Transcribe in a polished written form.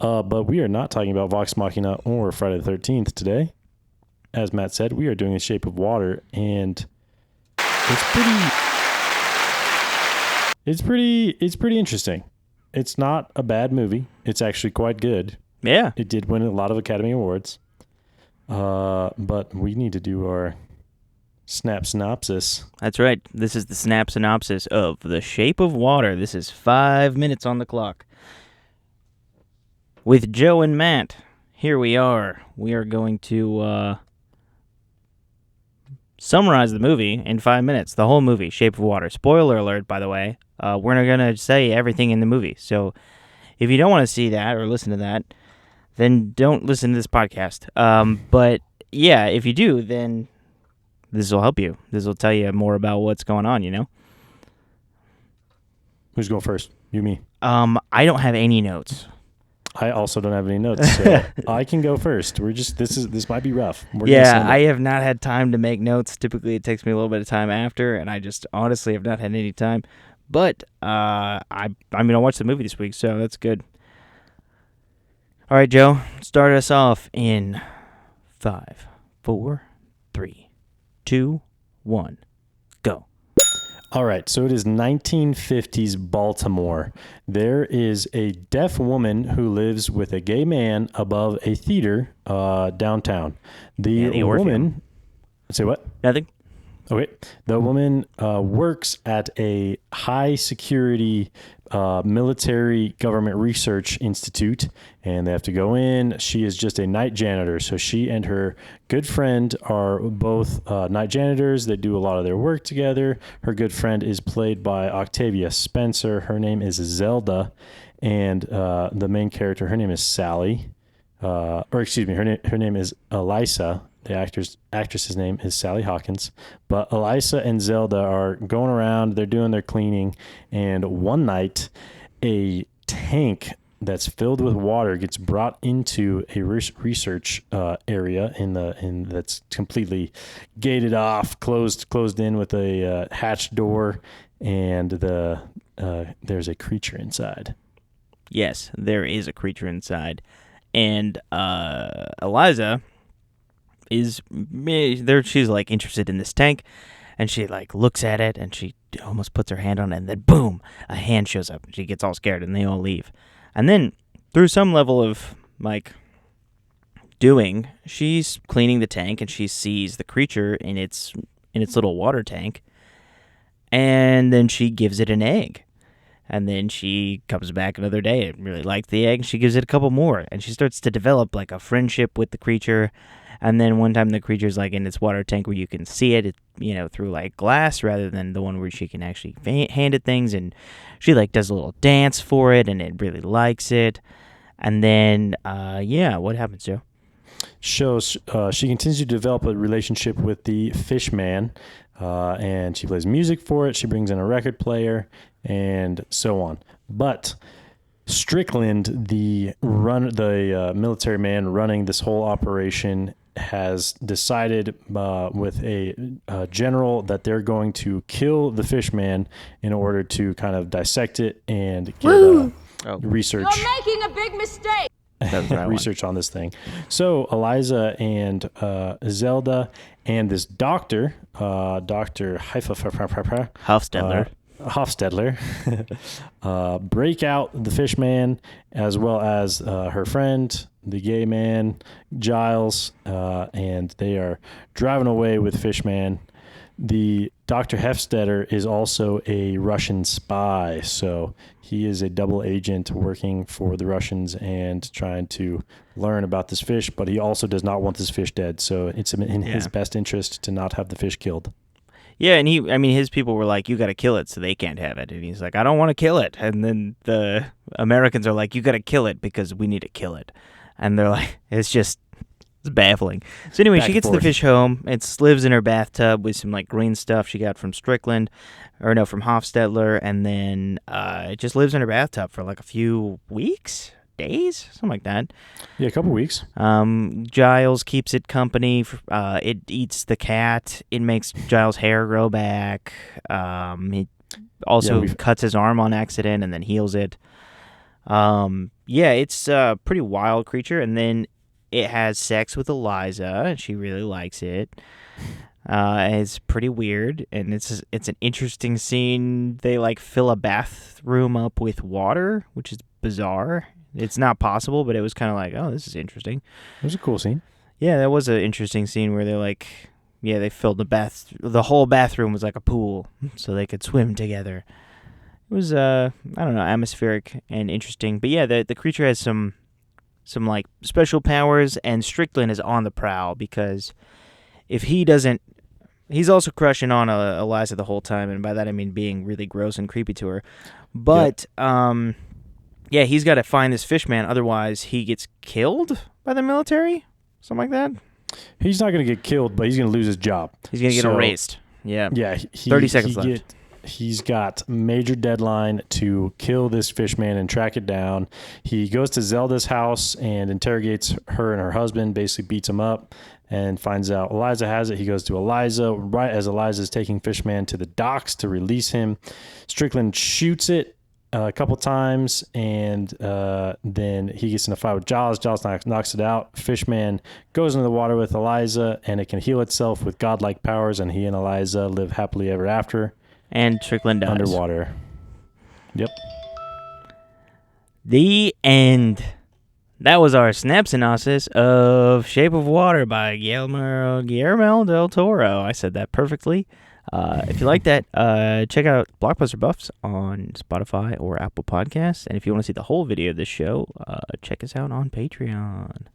But we are not talking about Vox Machina or Friday the 13th today. As Matt said, we are doing The Shape of Water, and it's pretty interesting. It's not a bad movie. It's actually quite good. Yeah. It did win a lot of Academy Awards. But we need to do our Snap Synopsis. That's right. This is the Snap Synopsis of The Shape of Water. This is 5 minutes on the clock. With Joe and Matt, here we are. We are going to summarize the movie in 5 minutes. The whole movie, Shape of Water. Spoiler alert, by the way. We're not going to say everything in the movie. So if you don't want to see that or listen to that, then don't listen to this podcast. But yeah, if you do, then this will help you. This will tell you more about what's going on, you know? Who's going first? You, me? I don't have any notes. I also don't have any notes, so I can go first. This might be rough. I have not had time to make notes. Typically, it takes me a little bit of time after, and I just honestly have not had any time. But I watched the movie this week, so that's good. All right, Joe, start us off in 5, 4, 3, 2, 1, go. All right, so it is 1950s Baltimore. There is a deaf woman who lives with a gay man above a theater downtown. The woman... Say what? Nothing. Okay. The woman works at a high-security military government research institute, and they have to go in. She is just a night janitor, so she and her good friend are both night janitors. They do a lot of their work together. Her good friend is played by Octavia Spencer. Her name is Zelda, and the main character, her name is Sally. Her name is Elisa. The actress's name is Sally Hawkins. But Elisa and Zelda are going around. They're doing their cleaning. And one night, a tank that's filled with water gets brought into a research area that's completely gated off, closed in with a hatch door. And there's a creature inside. Yes, there is a creature inside. And Eliza... she's like interested in this tank, and she like looks at it, and she almost puts her hand on it, and then boom, a hand shows up. She gets all scared, and they all leave. And then through some level of like doing, she's cleaning the tank, and she sees the creature in its little water tank, and then she gives it an egg. And then she comes back another day and really likes the egg, and she gives it a couple more, and she starts to develop like a friendship with the creature. And then one time the creature's like in its water tank where you can see it, through like glass rather than the one where she can actually hand it things. And she like does a little dance for it, and it really likes it. And then, what happens, Joe? She continues to develop a relationship with the fish man, and she plays music for it. She brings in a record player and so on. But Strickland, the military man running this whole operation, has decided with a general that they're going to kill the fish man in order to kind of dissect it and get research. You're making a big mistake. Research on this thing. So Eliza and Zelda and this doctor, Dr. Hofstadler, break out the fish man as well as her friend, the gay man, Giles, and they are driving away with Fishman. The Dr. Hofstadter is also a Russian spy, so he is a double agent working for the Russians and trying to learn about this fish, but he also does not want this fish dead, so it's in his best interest to not have the fish killed. Yeah, and his people were like, you got to kill it so they can't have it. And he's like, I don't want to kill it. And then the Americans are like, you got to kill it because we need to kill it. And they're like, it's baffling. So anyway, she gets the fish home. It lives in her bathtub with some like green stuff she got from from Hofstadler. And then it just lives in her bathtub for like a few weeks, days, something like that. Yeah, a couple weeks. Giles keeps it company. It eats the cat. It makes Giles' hair grow back. He also cuts his arm on accident and then heals it. Yeah, it's a pretty wild creature, and then it has sex with Eliza, and she really likes it. It's pretty weird, and it's an interesting scene. They like fill a bathroom up with water, which is bizarre. It's not possible, but it was kind of like, oh, this is interesting. It was a cool scene. Yeah, that was an interesting scene where they filled the whole bathroom was like a pool, so they could swim together. It was I don't know, atmospheric and interesting. But yeah, the creature has some like special powers, and Strickland is on the prowl because if he doesn't, he's also crushing on Eliza the whole time, and by that I mean being really gross and creepy to her. But yeah, he's got to find this fish man, otherwise he gets killed by the military, something like that. He's not going to get killed, but he's going to lose his job. He's going to get erased. Yeah. Yeah. 30 seconds left. He's got major deadline to kill this fish man and track it down. He goes to Zelda's house and interrogates her and her husband, basically beats him up, and finds out Eliza has it. He goes to Eliza right as Eliza's taking Fishman to the docks to release him. Strickland shoots it a couple times, and then he gets in a fight with Giles. Giles knocks it out. Fishman goes into the water with Eliza, and it can heal itself with godlike powers, and he and Eliza live happily ever after. And Strickland dies. Underwater. Yep. The end. That was our snap synopsis of Shape of Water by Guillermo del Toro. I said that perfectly. If you like that, check out Blockbuster Buffs on Spotify or Apple Podcasts. And if you want to see the whole video of this show, check us out on Patreon.